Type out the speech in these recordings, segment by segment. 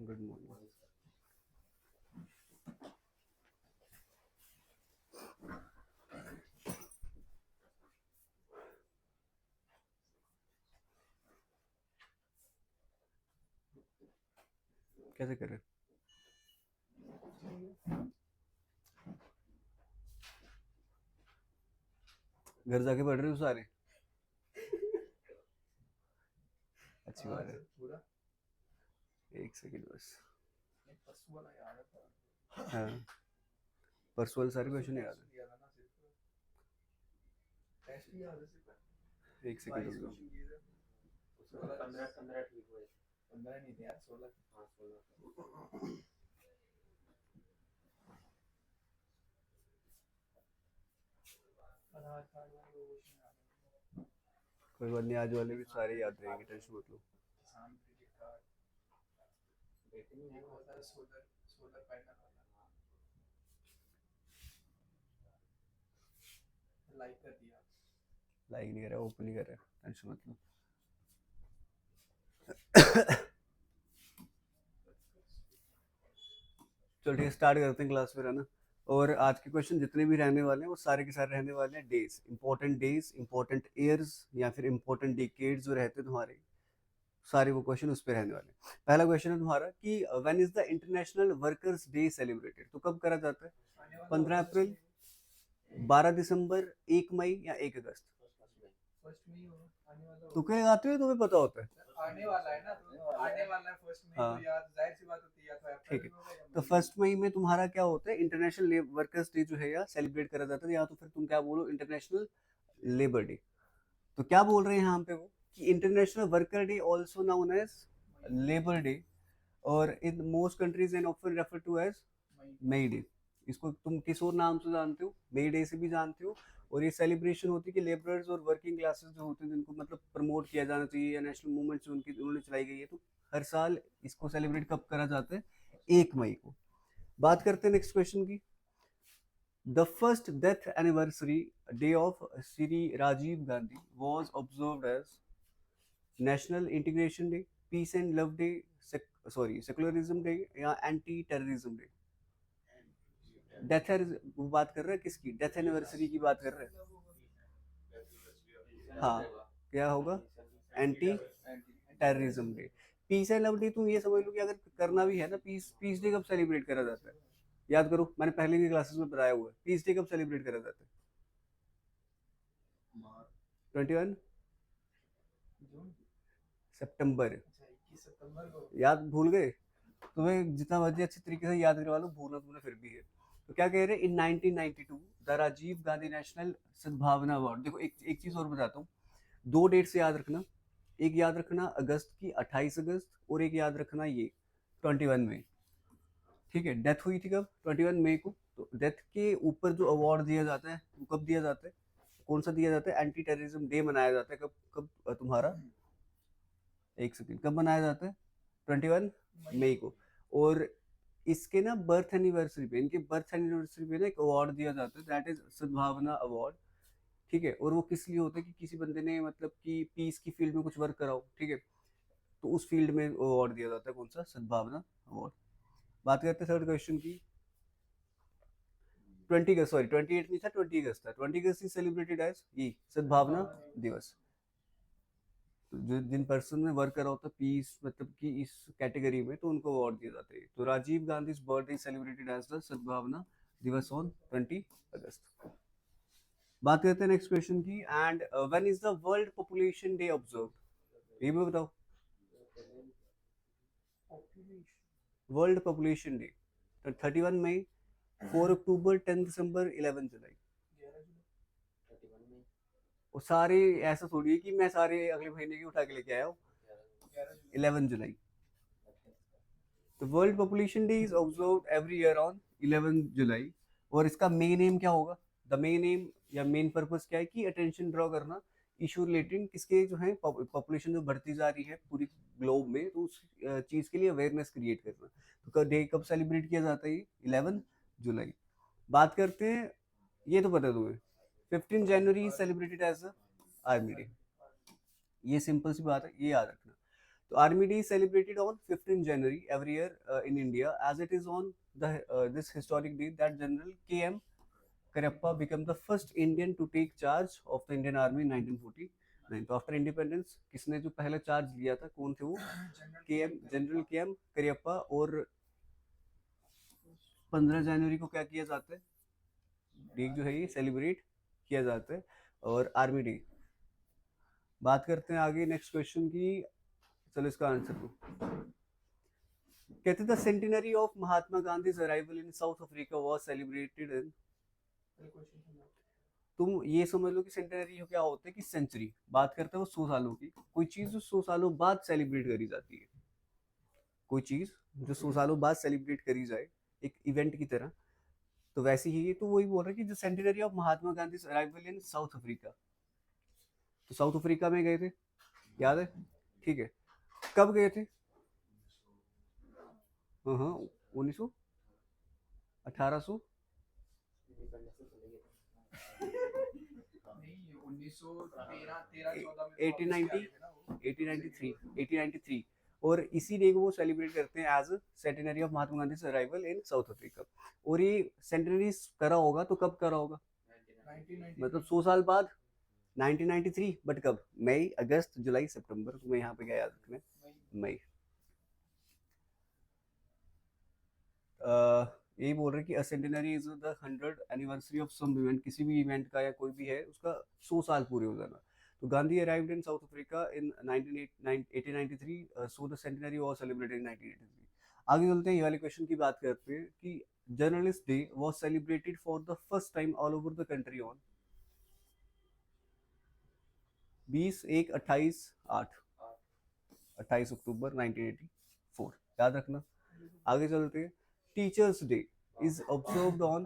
Good morning. कैसे कर रहे? घर जाके पढ़ रहे हो सारे? अच्छी बात है। एक सेकंड बस। हाँ, परसों वाले सारे क्वेश्चन याद है। एक सेकंड रुक जाओ। कोई बात नहीं, आज वाले भी सारे याद रहेंगे, टेंशन मत लो। लाइक नहीं कर रहा, ओपन नहीं कर रहा, टेंशन मत लो। चलो ठीक है, स्टार्ट करते हैं क्लास फिर, है ना। और आज के क्वेश्चन जितने भी रहने वाले हैं वो सारे के सारे रहने वाले हैं डेज, इंपॉर्टेंट ईयर्स या फिर इंपॉर्टेंट डिकेड्स जो रहते हैं तुम्हारे, सारे वो क्वेश्चन उस पर रहने वाले हैं। पहला क्वेश्चन है तुम्हारा कि when is the international workers day celebrated? तो कब करा जाता है? 15 अप्रैल, 12 दिसंबर, 1 मई या 1 अगस्त? तो क्या लगाते हो, तुम्हें पता होता है? आने वाला है ना, तो आने वाला है फर्स्ट मई को, याद जाहिर सी बात होती है। ठीक है, तो फर्स्ट मई में तुम्हारा क्या होता है? इंटरनेशनल वर्कर्स डे जो है या सेलिब्रेट करा जाता है, या तो फिर तुम क्या बोलो, इंटरनेशनल लेबर डे। तो क्या बोल रहे हैं यहाँ पे वो कि international worker day also known as labour day, और in most countries and often refer to as May day. इसको तुम किस और नाम से जानते हो? मई डे से भी जानते हो। और ये सेलिब्रेशन होती है कि लेबरर्स और वर्किंग क्लासेस जो होते हैं जिनको मतलब प्रमोट किया जाना चाहिए, या नेशनल मूवमेंट जो उनकी उन्होंने चलाई गई है, तो हर साल इसको सेलिब्रेट कब करा जाता है? 1 मई को। बात करते हैं नेक्स्ट क्वेश्चन की। The first death anniversary day of Sri Rajiv Gandhi was observed as National Integration Day, Peace and Love Day, Secularism Day या Anti Terrorism Day? डेथ बात कर रहे हैं किसकी? डेथ एनिवर्सरी की बात कर रहे हैं। हाँ, क्या होगा? Anti terrorism day. Peace and love day तुम ये समझ लो कि अगर करना भी है ना, पीस डे कब सेलिब्रेट करा जाता है? याद करो, मैंने पहले की क्लासेस में बताया हुआ है। पीस डे कब सेलिब्रेट करा जाता है? 21 सितंबर। याद भूल गए? तुम्हें जितना मर्जी अच्छी तरीके से याद करवा लो, भूलना तुमने फिर भी है। तो क्या कह रहे हैं? इन 1992 द राजीव गांधी नेशनल सद्भावना अवार्ड। देखो एक चीज और बताता हूँ, 2 डेट से याद रखना। एक याद रखना अगस्त की 28 अगस्त, और एक याद रखना ये 21 मई। ठीक है, डेथ हुई थी कब? 21 मई को। तो डेथ के ऊपर जो अवार्ड दिया जाता है वो कब दिया जाता है? कौन सा दिया जाता है? एंटी टेररिज्म डे मनाया जाता है कब कब तुम्हारा? एक सेकंड, कब मनाया जाता है? 21 मई को। और इसके ना बर्थ एनिवर्सरी पे, इनके बर्थ एनिवर्सरी पे ना एक अवार्ड दिया जाता है, दैट इज सद्भावना अवार्ड। ठीक है, और वो किस लिए होता है कि किसी बंदे ने मतलब कि पीस की फील्ड में कुछ वर्क कराओ, ठीक है, तो उस फील्ड में अवार्ड दिया जाता है। कौन सा? सद्भावना अवार्ड। बात करते हैं थर्ड क्वेश्चन की। 28 नहीं था, 20 अगस्त था। 20 अगस्त इज सेलिब्रेटेड एज ये सद्भावना दिवस। तो जो जिन पर्सन ने वर्क करा होता है पीस मतलब कि इस कैटेगरी में, तो उनको अवार्ड दिया जाता है। तो Rajiv Gandhi birthday celebrated as the Sadbhavana Diwas on 20 August. बात करते हैं नेक्स्ट क्वेश्चन की। And when is the world population day observe? ये भी बताओ। World population day 31 May, 4 October, 10 December, 11 July. वो सारे ऐसा थोड़ी है कि मैं सारे अगले महीने की उठा के लेके आया हूँ। 11 जुलाई। तो world population day is observed every year on 11 जुलाई। और इसका मेन एम क्या होगा? द मेन एम या मेन पर्पस क्या है कि अटेंशन ड्रॉ करना इशू रिलेटेड किसके जो है, पॉपुलेशन जो बढ़ती जा रही है पूरी ग्लोब में, तो उस चीज के लिए अवेयरनेस क्रिएट करना। तो डे कब सेलिब्रेट किया जाता है? 11 जुलाई। बात करते हैं, ये तो पता तुम्हें, 15 January celebrated as army day. ये सिंपल सी बात है, ये याद रखना। तो army day celebrated on 15 January every year in India as it is on the this historic day that general K. Karappa became the first Indian to take charge of the Indian Army in 1949. तो after independence किसने जो पहले charge लिया था, कौन थे वो? General K M. Cariappa. और 15 जनवरी को क्या किया जाता है? डे जो है ये सेलिब्रेट किया जाता है, और आर्मी डे। बात करते हैं आगे नेक्स्ट क्वेश्चन की। चलो इसका आंसर दो। कहते the centenary of Mahatma Gandhi arrival in South Africa was celebrated in. तुम ये समझ लो कि सेंटिनरी क्या होता है कि सेंचुरी, बात करते हैं वो 100 सालों की, कोई चीज जो 100 सालों बाद सेलिब्रेट करी जाती है, कोई चीज जो 100 सालों बाद सेलिब्रेट करी जाए एक इवेंट की तरह, तो वैसे ही तो वही बोल रहा है कि जो centenary of Mahatma Gandhi arrival in South Africa, तो साउथ अफ्रीका में गए थे, याद है? ठीक है, कब गए थे? हाँ 1900 1800 1893 और इसी डे को वो सेलिब्रेट करते हैं as centenary of Mahatma Gandhi arrival in South Africa. और ये सेंटिनरी करा होगा तो कब करा होगा? मतलब 100 साल बाद 1993, बट कब? मई, अगस्त, जुलाई, सितंबर। तुम्हें यहाँ पे क्या याद रखना है? मई। यही बोल रहे कि a centenary is the 100th anniversary of some event, किसी भी इवेंट का या कोई भी है उसका 100 साल पूरे हो जाना। तो Gandhi arrived in South Africa in 1893, so the centenary was celebrated in 1983। आगे चलते हैं, ये वाले क्वेश्चन की बात करते हैं कि journalist day was celebrated for the first time all over the country on 28 अक्टूबर 1984, याद रखना। आगे चलते हैं, teachers day is observed on,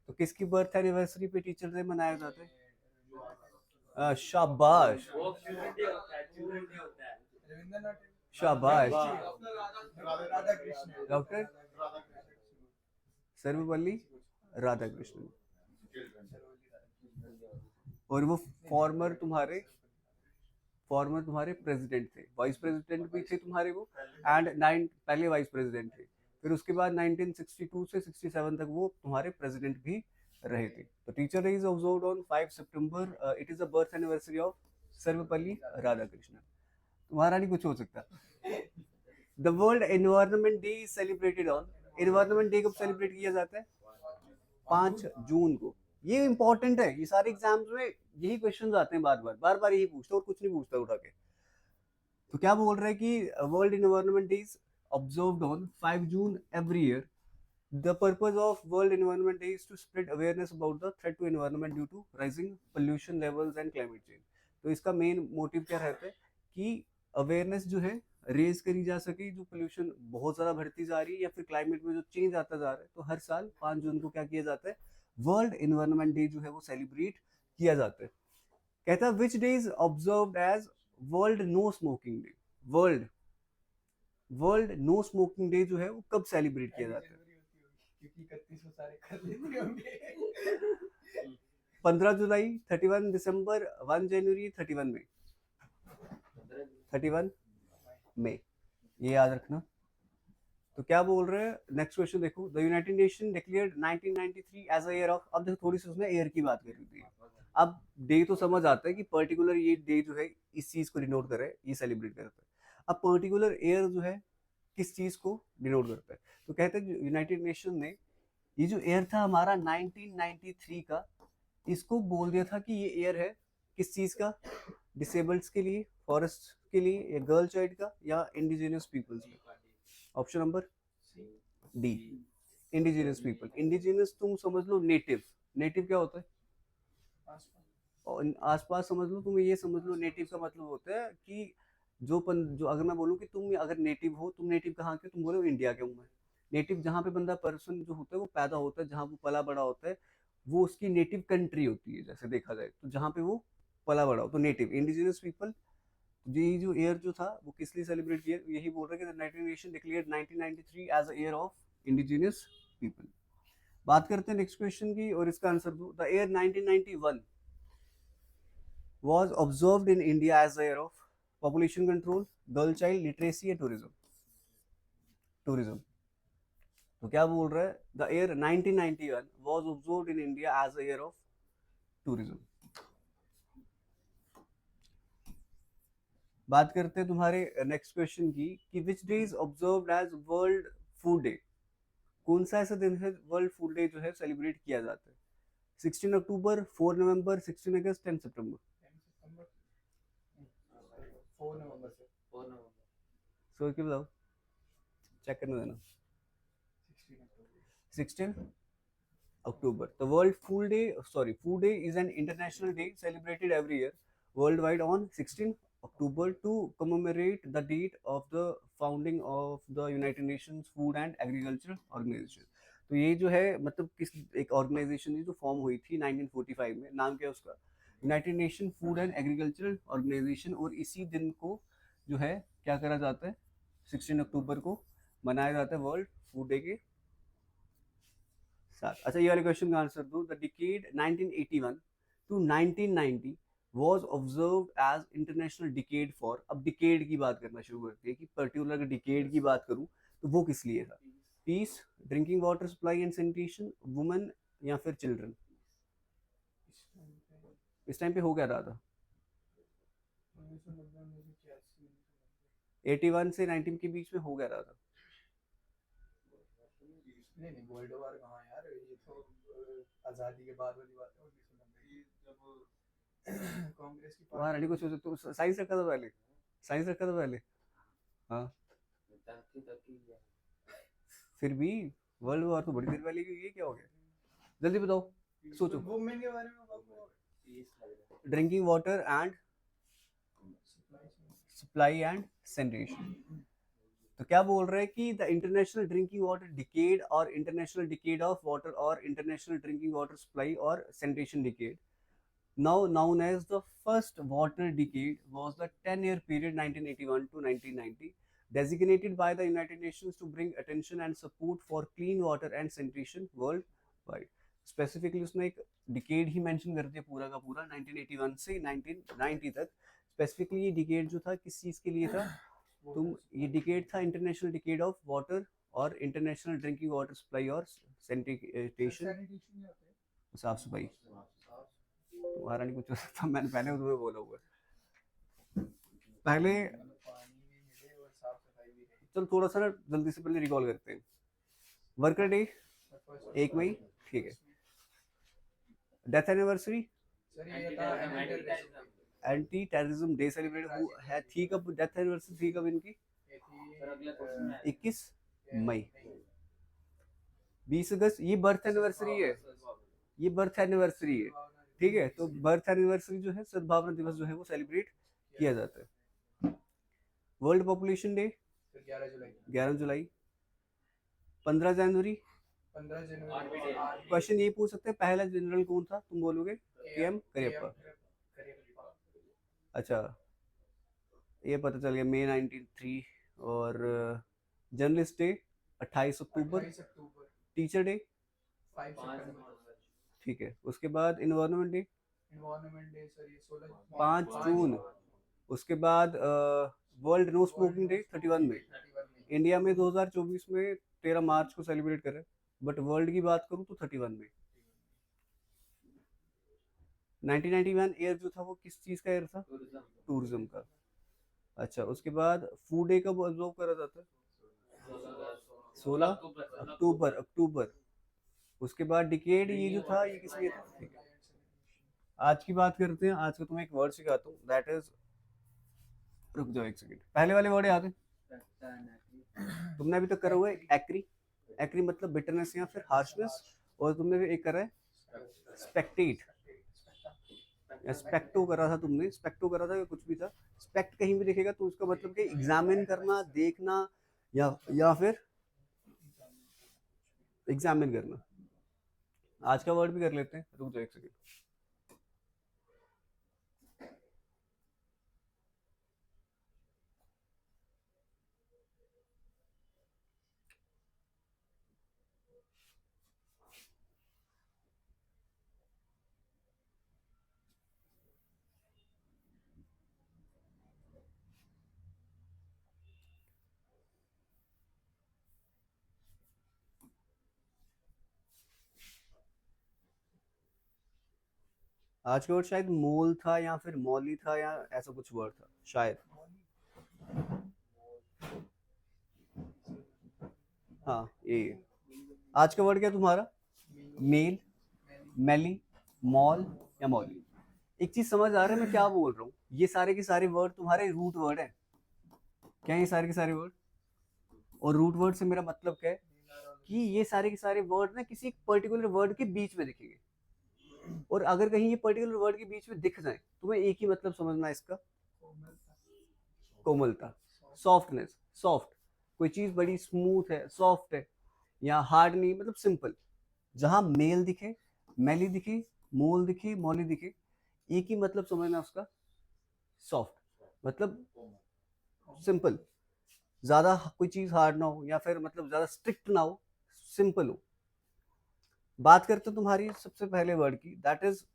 तो किसकी बर्थ एनिवर्सरी पे टीचर्स डे मनाया जाता है? शाबाश शाबाश, डॉक्टर सर्वपल्ली राधाकृष्णन। और वो फॉर्मर तुम्हारे प्रेसिडेंट थे, वाइस प्रेसिडेंट भी थे तुम्हारे वो, एंड पहले वाइस प्रेसिडेंट थे, फिर उसके बाद 1962 से 67 तक वो तुम्हारे प्रेसिडेंट भी रहे थे। तो teacher day is observed on 5 September, it is the birth anniversary of Sarvepalli Radhakrishnan. तुम्हारा नहीं कुछ हो सकता। The world environment day is celebrated on, environment day कब सेलिब्रेट किया जाता है? 5 जून को। ये इंपॉर्टेंट है, ये सारे एग्जाम्स में यही क्वेश्चन आते हैं, बार बार यही पूछते, और कुछ नहीं पूछता उठा के। तो क्या बोल रहे हैं कि world environment day is observed on 5 June every year. The purpose of World Environment Day is to spread awareness about the threat to environment due to rising pollution levels and climate change. तो इसका main motive क्या रहता है कि awareness जो है raise करी जा सके, जो पोल्यूशन बहुत ज़्यादा बढ़ती जा रही है या फिर क्लाइमेट में जो चेंज आता जा रहा है। तो हर साल 5 जून को क्या किया जाता है? वर्ल्ड एनवायरनमेंट डे जो है वो सेलिब्रेट किया जाता है। कहता है which day is observed as world no smoking day. World no smoking day जो है वो कब सेलिब्रेट किया जाता है? 15 जुलाई, 31 दिसंबर, 1 जनवरी, 31 मई। 31 मई, ये याद रखना। तो क्या बोल रहे हैं नेक्स्ट क्वेश्चन देखो, the united nation declared 1993 as a year of. अब देखो थोड़ी सी उसने ईयर की बात करी थी। अब डे तो समझ आता है कि पर्टिकुलर ये डे जो है इस चीज को डिनोट कर रहा है, ये सेलिब्रेट करता है। अब पर्टिकुलर ईयर जो है किस चीज को डिनोट करता है? तो कहते हैं यूनाइटेड नेशन ने ये जो ईयर था हमारा 1993 का, इसको बोल दिया था कि ये ईयर है किस चीज का? डिसेबल्ड्स के लिए, फॉरेस्ट के लिए, या गर्ल चाइल्ड का, या इंडिजिनियस पीपल्स का। Option number D, indigenous people. Indigenous तुम समझ लो नेटिव। नेटिव क्या होता है? और आसपास समझ लो, तुम ये समझ लो नेटिव का मतलब होता है कि जो अगर मैं बोलूँ कि तुम अगर नेटिव हो, तुम नेटिव कहाँ के? तुम बोलो इंडिया के हूँ मैं। नेटिव जहाँ पे बंदा पर्सन जो होता है वो पैदा होता है, जहाँ वो पला बड़ा होता है, वो उसकी नेटिव कंट्री होती है। जैसे देखा जाए तो जहाँ पे वो पला बड़ा हो, तो नेटिव। इंडिजिनियस पीपल, ये जो ईयर जो था वो किस लिए सेलिब्रेट किया? यही बोल रहे हैं कि the united nation declared 1993 as a year of indigenous people. बात करते हैं नेक्स्ट क्वेश्चन की, और इसका आंसर दो। The year 1991 was observed in India as a year of population control, girl child, literacy या टूरिज्म? टूरिज्म। तो क्या बोल रहा है, the year 1991 was observed in India as a year of tourism. बात करते हैं तुम्हारे नेक्स्ट क्वेश्चन की कि which day is observed as world food day? कौन सा ऐसा दिन है वर्ल्ड फूड डे जो है सेलिब्रेट किया जाता है? 16 अक्टूबर, 4 नवंबर, 16 अगस्त, 10 सितंबर? 4 नवंबर से 4 नवंबर सोच के बताओ, चेक करने देना। 16 October. The World Food Day is an international day celebrated every year worldwide on 16 October to commemorate the date of the founding of the United Nations Food and Agriculture Organization. तो ये जो है मतलब किस एक organisation थी जो form हुई थी 1945 में, नाम क्या है उसका? United nation food and agricultural organisation. और इसी दिन को जो है क्या करा जाता है, 16 अक्टूबर को मनाया जाता है वर्ल्ड फूड डे के साथ। अच्छा, ये वाले क्वेश्चन का आंसर दो। The decade 1981 to 1990 was observed as international decade for. अब डिकेड की बात करना शुरू करते हैं कि पर्टिकुलर अगर डिकेड की बात करूं तो वो किस लिए था? Peace, drinking water supply and sanitation, women या फिर चिल्ड्रन? इस टाइम पे हो क्या रहा था? 81 से 19 के बीच में हो क्या रहा था? नहीं वर्ल्ड वार कहाँ यार, ये तो आजादी के बाद वाली बात है। जब कांग्रेस की वहाँ रानी को सोचो, तो साइंस रखा था पहले, साइंस रखा था पहले। हाँ फिर भी वर्ल्ड वॉर तो बड़ी देर पहले की, ये क्या हो गया? जल्दी बताओ, सोचो। वुमेन के बारे में drinking water and supply and sanitation. तो क्या बोल रहे हैं कि the international drinking water decade और इंटरनेशनल डिकेड ऑफ वाटर और इंटरनेशनल ड्रिंकिंग वाटर सप्लाई और sanitation decade, now known as the first water decade, was the 10-year period 1981 to 1990 designated by the United Nations to bring attention and support for clean water and sanitation worldwide. Specifically उसने एक decade ही mention कर दिया पूरा का पूरा 1981 से 1990 तक। Specifically ये डिकेड जो था किस चीज के लिए था? तुम, ये डिकेड था इंटरनेशनल डिकेड ऑफ वाटर और इंटरनेशनल ड्रिंकिंग वाटर सप्लाई और सैनिटेशन, साफ सफाई। तुम्हारा नहीं कुछ हो सकता, मैंने पहले तुम्हें बोला हुआ है पहले। चल थोड़ा सा ना जल्दी से पहले रिकॉल करते हैं। वर्कर डे 1 मई, ठीक है। Death anniversary, anti terrorism day celebrate है, थी कब डेथ एनिवर्सरी, थी कब इनकी? 21 मई। 20 अगस्त ये बर्थ एनिवर्सरी है, ये बर्थ एनिवर्सरी है, ठीक है। तो बर्थ एनिवर्सरी जो है, सद्भावना दिवस जो है वो सेलिब्रेट किया जाता है। वर्ल्ड पॉपुलेशन डे 11 जुलाई। 15 जनवरी, क्वेश्चन ये पूछ सकते हैं पहला जनरल कौन था, तुम बोलोगे के.एम. करियप्पा। अच्छा, ये पता चल गया, मई 1903। और जर्नलिस्ट डे 28 अक्टूबर। टीचर डे ठीक है। उसके बाद इन्वायरमेंट डे 5 जून। उसके बाद वर्ल्ड नो स्मोकिंग डे 31 मई। इंडिया में 2024 में 13 मार्च को सेलिब्रेट करें, बट वर्ल्ड की बात करूं तो 31 मई। 1991 ईयर जो था वो किस चीज का ईयर था? टूरिज्म का। अच्छा, उसके बाद फूड डे कब ऑब्जर्व करा जाता है? 16 अक्टूबर। अक्टूबर। उसके बाद डिकेड ये जो था ये किस लिए था? ठीक है, आज की बात करते हैं। आज का तुम्हें एक वर्ड सिखाता हूँ, दैट इज, रुक जाओ एक सेकंड, पहले वाले वर्ड याद है? तुमने अभी तक करा हुआ है एक्री। एक्री मतलब बिटरनेस या फिर हार्शनेस। और तुमने एक करा है स्पेक्टेट या स्पेक्टो करा था तुमने, स्पेक्टो करा था या कुछ भी था। स्पेक्ट कहीं भी दिखेगा तो उसका मतलब कि एग्जामिन करना, देखना, या फिर एग्जामिन करना। आज का वर्ड भी कर लेते हैं, रुक जाओ एक सेकंड। आज का वर्ड शायद मोल था या फिर मौली था या ऐसा कुछ वर्ड था शायद। हाँ ये आज का वर्ड क्या तुम्हारा? मेल, मेली, मॉल या मौली। एक चीज समझ आ रहा है मैं क्या बोल रहा हूँ? ये सारे के सारे वर्ड तुम्हारे रूट वर्ड है। क्या है ये सारे के सारे वर्ड? और रूट वर्ड से मेरा मतलब क्या है कि ये सारे के सारे वर्ड ना किसी एक पर्टिकुलर वर्ड के बीच में दिखेंगे, और अगर कहीं ये पर्टिकुलर वर्ड के बीच में दिख जाए तुम्हें एक ही मतलब समझना है इसका, कोमलता, सॉफ्टनेस, सॉफ्ट। कोई चीज बड़ी स्मूथ है, सॉफ्ट है, या हार्ड नहीं, मतलब सिंपल। जहां मेल दिखे, मैली दिखे, मोल दिखे, मौली दिखे, एक ही मतलब समझना उसका, सॉफ्ट, मतलब सिंपल। ज्यादा कोई चीज हार्ड ना हो या फिर मतलब ज्यादा स्ट्रिक्ट ना हो, सिंपल हो। बात करते हैं तुम्हारी सबसे पहले वर्ड की, दैट इज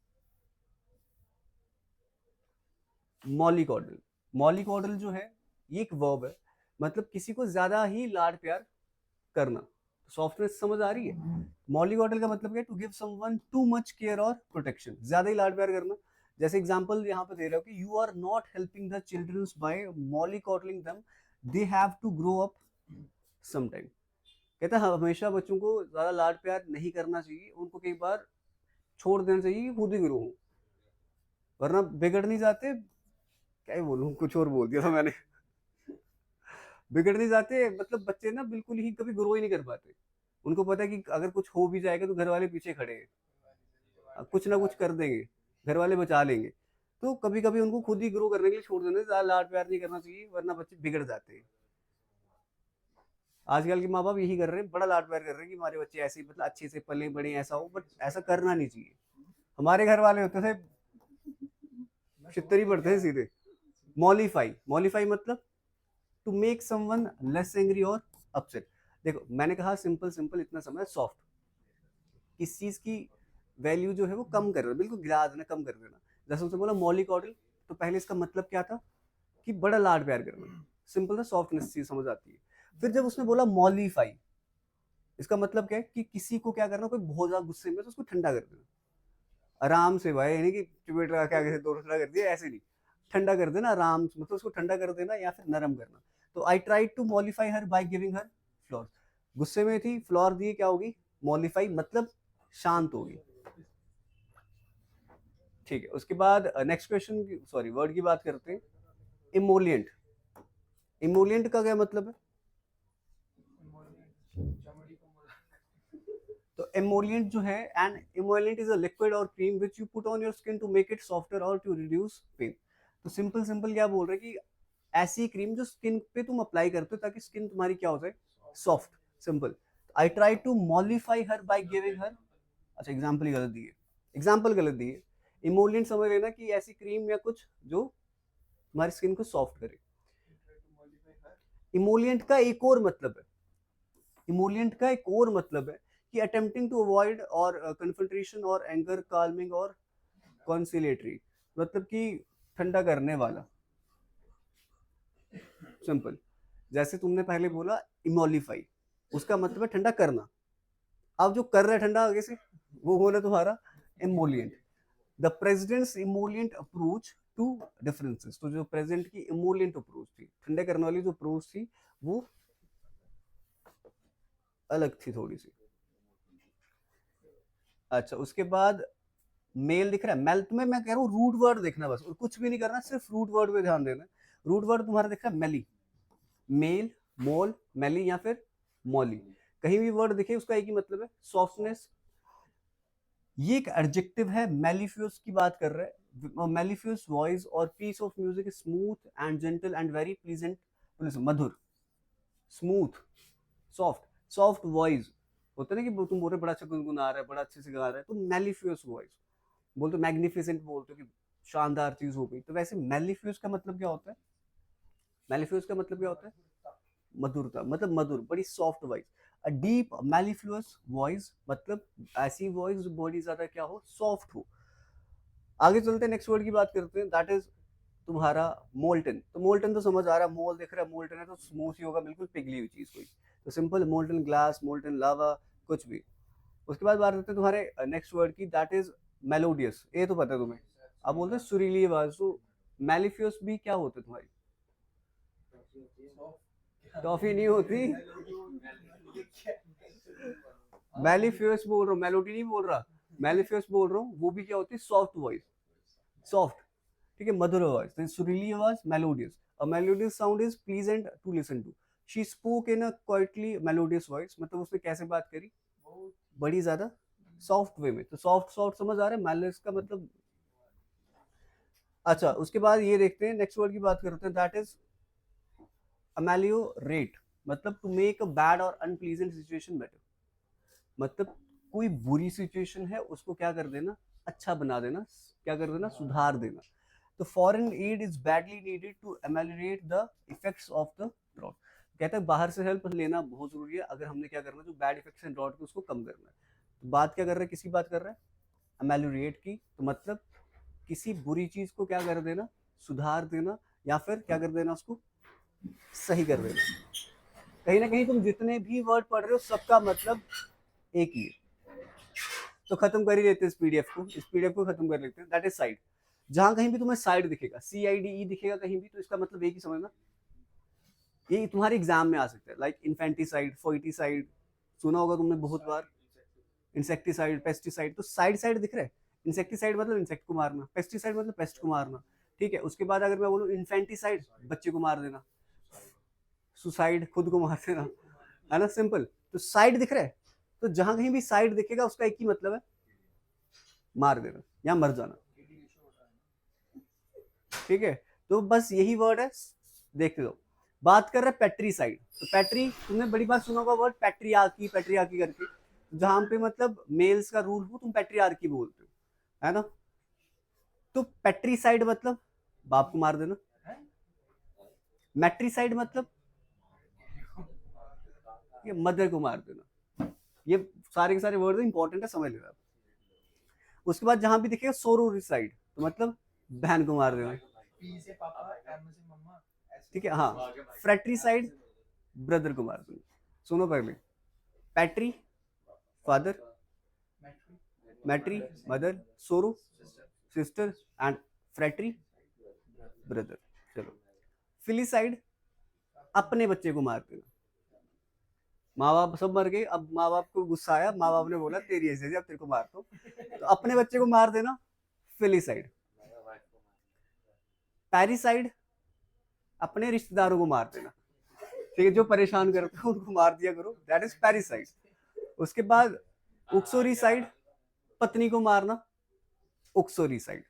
मॉलिकॉडल। मॉलिकॉडल जो है ये एक वर्ब है, मतलब किसी को ज्यादा ही लाड प्यार करना। सॉफ्टनेस समझ आ रही है? मॉलिकॉडल का मतलब क्या है? To give someone too much care और प्रोटेक्शन, ज्यादा ही लाड प्यार करना। जैसे एग्जांपल यहाँ पे दे रहा हूँ कि you are not helping the childrens by mollycoddling them, they have to grow up sometime. कहता है हमेशा बच्चों को ज्यादा लाड प्यार नहीं करना चाहिए, उनको कई बार छोड़ देना चाहिए, खुद ही ग्रो हो, वरना बिगड़ नहीं जाते। क्या ही बोलूं, कुछ और बोल दिया था मैंने। बिगड़ नहीं जाते मतलब बच्चे ना बिल्कुल ही कभी ग्रो ही नहीं कर पाते। उनको पता है कि अगर कुछ हो भी जाएगा तो घर वाले पीछे खड़े हैं, कुछ ना कुछ कर देंगे, घर वाले बचा लेंगे। तो कभी कभी उनको खुद ही ग्रो करने के लिए छोड़ देना, ज्यादा लाड प्यार नहीं करना चाहिए, वरना बच्चे बिगड़ जाते हैं। आजकल के माँ बाप यही कर रहे हैं, बड़ा लाड प्यार कर रहे हैं कि हमारे बच्चे ऐसे ही मतलब अच्छे से पले बड़े ऐसा हो, बट ऐसा करना नहीं चाहिए। हमारे घर वाले होते थे छितर ही पड़ते हैं सीधे। मॉलिफाई, मॉलिफाई मतलब to make someone less angry और अपसेट। देखो मैंने कहा सिंपल सिंपल इतना समझ, सॉफ्ट, किस चीज की वैल्यू जो है वो कम कर देना, बिल्कुल गिरा देना, कम कर देना। जैसे उसने बोला मॉलिकॉडल, तो पहले इसका मतलब क्या था कि बड़ा लाड प्यार करना, सिंपल था, सॉफ्टनेस चीज समझ आती है। फिर जब उसने बोला मॉलिफाई, इसका मतलब क्या है कि किसी को क्या करना, कोई बहुत ज्यादा गुस्से में तो उसको ठंडा कर देना, आराम से भाई, यानी कि चुपेट लगा के आगे से दो ठंडा कर दिया, ऐसे नहीं, ठंडा कर देना आराम से, मतलब उसको ठंडा कर देना या फिर नरम करना। तो I try to mollify her by giving her floor. गुस्से में थी, फ्लोर दिए, क्या होगी? मॉलिफाई, मतलब शांत होगी। ठीक है, उसके बाद नेक्स्ट क्वेश्चन, सॉरी वर्ड की बात करते हैं। इमोलियंट, इमोलियंट का क्या मतलब है? तो एमोलिएंट जो है, and emollient is a liquid or cream which you put on your skin to make it softer or to reduce pain. तो सिंपल सिंपल क्या बोल रहे हैं कि ऐसी क्रीम जो स्किन पे तुम अप्लाई करते हो ताकि स्किन तुम्हारी क्या हो जाए, soft, simple. I try to mollify her by giving her, अच्छा एग्जाम्पल ही गलत दिए, एग्जाम्पल गलत दिए। इमोलिएंट समझ लेना कि ऐसी क्रीम या कुछ जो तुम्हारी स्किन को सॉफ्ट करे। इमोलिएंट का एक और मतलब है, इमोलिएंट का एक और मतलब है कि अटेम्प्टिंग टू अवॉइड और कन्फंट्रेशन और एंगर, काल्मिंग और कॉन्सिलेटरी, मतलब कि ठंडा करने वाला, सिंपल। जैसे तुमने पहले बोला इमोलिफाई, उसका मतलब है ठंडा करना। अब जो कर रहा है ठंडा आगे से, वो होना तुम्हारा emollient. The president's emollient approach to differences, तो जो प्रेसिडेंट की इमोलिएंट अप्रोच थी, ठंडे करने वाली जो अप्रोच थी, वो अलग थी थोड़ी सी। अच्छा उसके बाद मेल दिख रहा है, मेल तुम्हें मैं कह रहा हूँ रूट वर्ड देखना बस, और कुछ भी नहीं करना, सिर्फ रूट वर्ड पे ध्यान देना। रूट वर्ड तुम्हारा दिख रहा है मेली, मेल, मोल, मेली या फिर मॉली। कहीं भी वर्ड दिखे उसका एक ही मतलब है, सॉफ्टनेस। ये एक एडजेक्टिव है, मेलिफियस की बात कर रहा है। मेलिफियस वॉइस और piece of music, smooth and gentle and very pleasant, मधुर, स्मूथ, सॉफ्ट, सॉफ्ट वॉइस। होता है ना कि तुम बोल रहे बड़ा अच्छा गुनगुना रहा है, बड़ा अच्छे से गा रहा है, तो मेलिफियस वॉइस बोलते हो, मैग्निफिसेंट बोलते हो कि शानदार चीज हो गई। तो वैसे मेलिफियस का मतलब क्या होता है? मेलिफियस का मतलब क्या होता है? मधुरता, मतलब मधुर, बड़ी soft voice. A deep mellifluous voice, मतलब ऐसी वॉइस जो बड़ी ज्यादा क्या हो, सॉफ्ट हो। आगे चलते हैं, नेक्स्ट वर्ड की बात करते हैं, दैट इज तुम्हारा मोल्टन। तो मोल्टन तो समझ आ रहा है, मोल दिख रहा है, मोल्टन है तो स्मूथ ही होगा, बिल्कुल पिघली हुई चीज कोई। तो सिंपल मोल्टन ग्लास, मोल्टन लावा, कुछ भी। उसके बाद बात करते हैं तुम्हारे नेक्स्ट वर्ड की, दैट इज मेलोडियस, ये तो पता है तुम्हें। अब बोलते हैं सुरीली आवाज, तो मेलिफियस भी क्या होते तुम्हारी? टॉफी नहीं होती, मेलिफियस बोल रहा हूँ, मेलोडी नहीं बोल रहा, मेलिफियस बोल रहा हूँ। वो भी क्या होती है? सॉफ्ट वॉइस, सॉफ्ट, ठीक है, मधुर आवाज। तो सुरीली आवाज melodious. A melodious sound is pleasant to listen to. She spoke in a quietly melodious voice, मतलब उसने कैसे बात करी? बड़ी ज्यादा सॉफ्ट वे में। तो सॉफ्ट सॉफ्ट समझ आ रहा है, मेलोडियस का मतलब। अच्छा, उसके बाद ये देखते हैं, नेक्स्ट वर्ड की बात करते हैं, दैट इज अमेलियोरेट, मतलब टू मेक अ बैड और अनप्लीजेंट सिचुएशन बेटर। मतलब कोई बुरी सिचुएशन है उसको क्या कर देना? अच्छा बना देना, क्या कर देना? सुधार देना। तो foreign aid is badly needed to ameliorate the effects of the drought. कहते हैं बाहर से हेल्प लेना बहुत जरूरी है, अगर हमने क्या करना है, जो बैड इफेक्ट्स हैं ड्रॉट के, उसको कम करना है। तो बात क्या कर रहा है, किसकी बात कर रहा है? अमेलियोरेट की। तो मतलब किसी बुरी चीज को क्या कर देना? सुधार देना, या फिर क्या कर देना? उसको सही कर देना। कहीं ना कहीं तुम जितने भी वर्ड पढ़ रहे हो सबका मतलब एक ही है। तो खत्म कर ही लेते हैं इस पीडीएफ को, इस पीडीएफ को खत्म कर लेते हैं। That is side. जहां कहीं भी तुम्हें साइड दिखेगा, CIDE दिखेगा कहीं भी, तो इसका मतलब एक ही समझना, ये तुम्हारे एग्जाम में आ सकता है। लाइक इन्फेंटिसाइड, फोइटिसाइड, सुना होगा तुमने बहुत बार। इंसेक्टिसाइड, पेस्टिसाइड, तो साइड साइड दिख रहा है। इंसेक्टिसाइड मतलब इंसेक्ट को मारना, पेस्टिसाइड मतलब पेस्ट को मारना, ठीक है। उसके बाद अगर मैं बोलूँ इन्फेंटिसाइड, बच्चे को मार देना, सुसाइड, खुद को मार देना, है ना, सिंपल। तो साइड दिख रहा है, तो जहां कहीं भी साइड दिखेगा उसका एक ही मतलब है, मार देना या मर जाना, ठीक है। तो बस यही वर्ड है, देखते दो। बात कर रहे हैं पेट्रीसाइड। तो पेट्री, तुमने बड़ी बात सुना होगा वर्ड पेट्रियार्की, पेट्रियार्की करके, जहां पे मतलब मेल्स का रूल हो तुम पेट्रियार्की बोलते हो, है ना। तो पेट्रीसाइड मतलब बाप को मार देना, मैट्रीसाइड मतलब ये मदर को मार देना। ये सारे के सारे वर्ड इंपॉर्टेंट है, समझ लेना। उसके बाद जहां भी दिखेगा सोरोरिसाइड, तो मतलब बहन को मार देना, पी से पापा, एम से मम्मा, ठीक है। हाँ, फ्रेट्रीसाइड, ब्रदर को मार देना। सुनो पहले, पैट्री फादर, मैट्री मदर, सोरो सिस्टर, एंड फ्रेट्री ब्रदर। चलो, फिलिसाइड, अपने बच्चे को मार देना। माँ बाप सब मर गए, अब माँ बाप को गुस्सा आया, माँ बाप ने बोला तेरी ऐसे अब तेरे को मार दो, तो अपने बच्चे को मार देना, फिलिसाइड। पैरिसाइड, अपने रिश्तेदारों को मार देना, ठीक है, जो परेशान करते हो उनको मार दिया करो, दैट इज पैरिसाइड। उसके बाद उक्सोरिसाइड, पत्नी को मारना, उक्सोरिसाइड।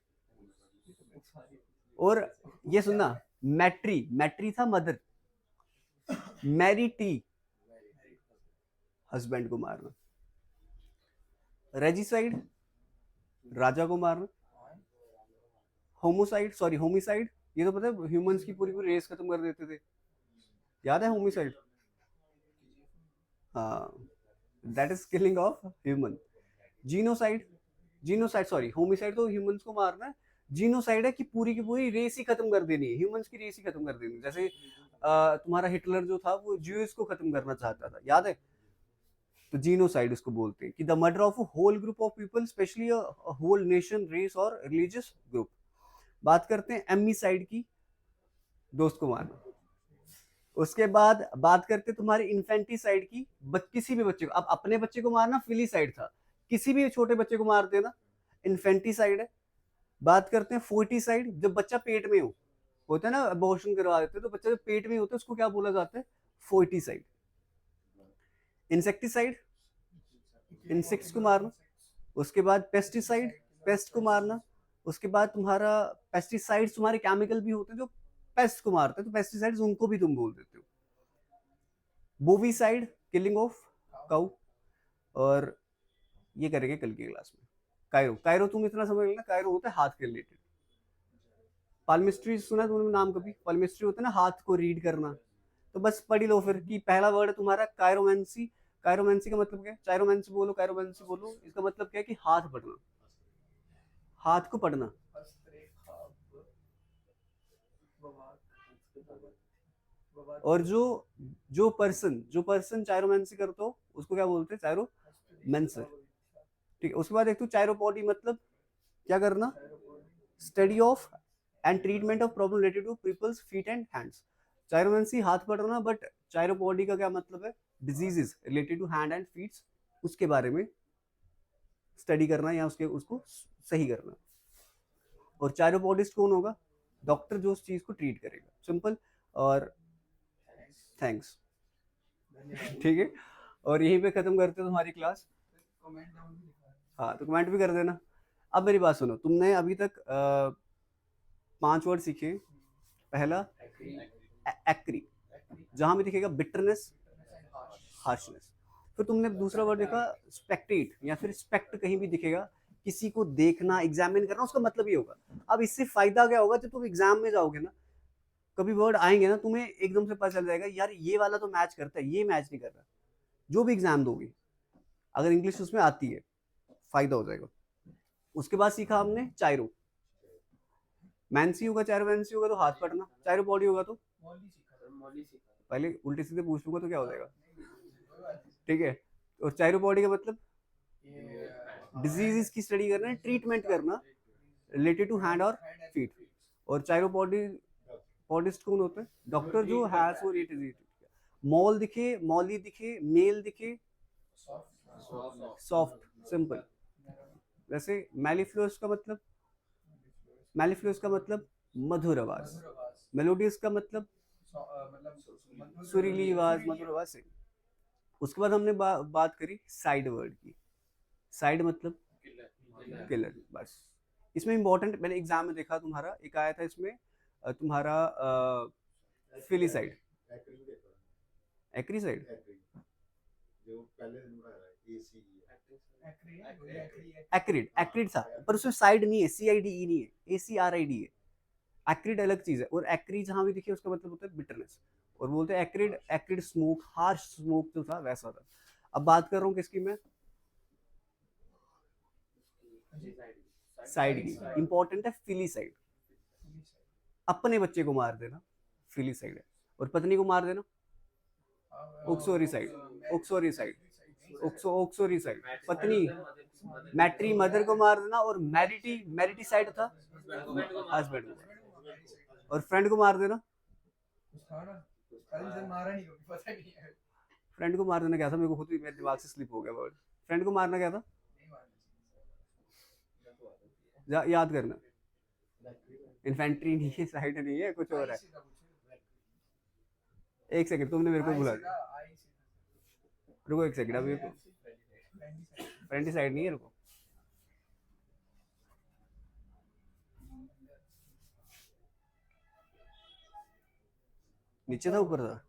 और ये सुनना, मैट्री, मैट्री था मदर, मैरी टी, हस्बैंड को मारना। रेजिसाइड, राजा को मारना। होमोसाइड, सॉरी होमिसाइड, ये तो पता है ह्यूमंस की पूरी पूरी रेस खत्म कर देते थे, याद है होमिसाइड? हाँ, that is killing of human. Genocide, genocide sorry, homicide तो ह्यूमंस को मारना है, जीनोसाइड है कि पूरी की पूरी रेस ही खत्म कर देनी है, ह्यूमंस की रेस ही खत्म कर देनी है। जैसे तुम्हारा हिटलर जो था वो ज्यूज को खत्म करना चाहता था, याद है? तो जीनोसाइड उसको बोलते हैं कि the murder of a whole group of people, specially a whole nation, race और रिलीजियस ग्रुप। बात करते हैं एमिसाइड की, दोस्त को मारना। उसके बाद बात करते तुम्हारे इन्फेंटिसाइड की, किसी भी बच्चे को, अब अपने बच्चे को मारना फिलीसाइड था, किसी भी छोटे बच्चे को मार देना इन्फेंटिसाइड है। बात करते हैं फोर्टिसाइड, जब बच्चा पेट में हो, होता है ना, अबॉर्शन करवा देते हैं, तो बच्चा जब पेट में होता है उसको क्या बोला जाता है? फोर्टिसाइड। इंसेक्टिसाइड, इंसेक्ट्स को मारना। उसके बाद पेस्टिसाइड, पेस्ट को मारना। उसके बाद तुम्हारा पेस्टिसाइड्स, तुम्हारे केमिकल भी होते हैं जो पेस्ट को मारते हैं, तो पेस्टिसाइड्स उनको भी तुम बोल देते हो। बोविसाइड, किलिंग ऑफ काउ। और ये करेंगे कल की क्लास में। कायरो, कायरो तुम इतना समझ लेना, कायरो होता है हाथ के रिलेटेड। पाल्मिस्ट्री सुना तुमने नाम कभी? पाल्मिस्ट्री होता है ना हाथ को रीड करना। तो बस पढ़ लो फिर कि पहला वर्ड है तुम्हारा कायरोमेंसी। कायरोमेंसी का मतलब क्या है? चायरोमेंसी बोलो, कायरोमेंसी बोलो, इसका मतलब क्या है कि हाथ पढ़ना, हाथ को पढ़ना। और जो पर्सन चायरोमेंसी करते हो उसको क्या बोलते हैं? चायरोमेंसर, ठीक है। उसके बाद एक तो चायरोपॉडी मतलब क्या करना, study of and treatment of problem related to people's feet and hands. Chiromancy हाथ पढ़ना, बट चायरोपॉडी का क्या मतलब है, diseases related to hand and feet, उसके बारे में स्टडी करना या उसको सही करना। और चायरोपॉडिस्ट कौन होगा, डॉक्टर जो उस चीज को ट्रीट करेगा, सिंपल। और थैंक्स, ठीक है। और यहीं पे खत्म करते हैं तुम्हारी क्लास। हाँ तो कमेंट भी कर देना। अब मेरी बात सुनो, तुमने अभी तक 5 वर्ड सीखे। पहला एक्री, जहां भी दिखेगा बिटरनेस, हार्शनेस। फिर तुमने दूसरा वर्ड देखा स्पेक्टेट, या फिर स्पेक्ट कहीं भी दिखेगा, किसी को देखना, एग्जामिन करना, उसका मतलब ये होगा। अब इससे फायदा क्या होगा, जब तुम एग्जाम में जाओगे ना, कभी वर्ड आएंगे ना, तुम्हें एकदम से पता चल जाएगा यार ये वाला तो मैच करता है, ये मैच नहीं कर रहा। जो भी एग्जाम दोगे अगर इंग्लिश उसमें आती है, फायदा हो जाएगा। उसके बाद सीखा हमने चायरो, मैंसी होगा, चायरो मैंसी होगा तो हाथ पढ़ना, चायरो बॉडी होगा तो पहले उल्टे सीधे पूछ लूंगा तो क्या हो जाएगा, ठीक है। और चायरो बॉडी का मतलब डिजीज की स्टडी करना, ट्रीटमेंट करना रिलेटेड टू हैंड और फीट। और चायरो बॉडी बॉडिस्ट कौन होता है, डॉक्टर जो हैज और इट इज। मॉल दिखे, मॉली दिखे, मेल दिखे, सॉफ्ट, सिंपल। वैसे मेलिफ्लोस का मतलब, मेलिफ्लोस का मतलब मधुर आवाज, मेलोडियस का मतलब सुरीली आवाज, मधुर आवाज से। उसके बाद हमने बात करी साइड वर्ड की। साइड मतलब किलर, बस। इसमें इंपॉर्टेंट, मैंने एग्जाम में देखा तुम्हारा एक आया था इसमें, तुम्हारा फिलीसाइड, एक्रीसाइड, एक्रिड, एक्रिड था, पर उसमें साइड नहीं है, CIDE नहीं है, ACRID है। एक्रिड अलग चीज है। और एक्री जहां भी दिखे उसका मतलब होता है बिटरनेस। और बोलते हैं acrid, acrid smoke, harsh smoke जो था वैसा था। अब बात कर रहा हूँ किसकी मैं, साइड की। इंपॉर्टेंट है फिलीसाइड, अपने बच्चे को मार देना फिलीसाइड है। और पत्नी को मार देना ओक्सोरिसाइड, ओक्सोरिसाइड, ओक्सोरिसाइड। पत्नी, मैट्री मदर को मार देना। और मैरिटी, मैरिटीसाइड था हस्बैंड को। और फ्रेंड को मार देना, फ्रेंड को मार देना क्या था, मेरे को खुद ही मेरे दिमाग से स्लिप हो गया वर्ड। फ्रेंड को मारना क्या था, याद करना। इन्फेंट्री नहीं है, साइड नहीं है, कुछ और है। एक सेकंड, तुमने मेरे को बुला दिया, रुको एक सेकंड। अभी फ्रेंडी साइड नहीं है, रुको। नीचे था ऊपर था,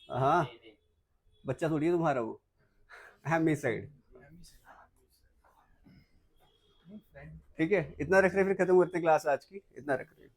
हाँ बच्चा थोड़ी है तुम्हारा वो, हैमी साइड, ठीक है। इतना रख रहे, फिर खत्म करते क्लास आज की, इतना रख रहे।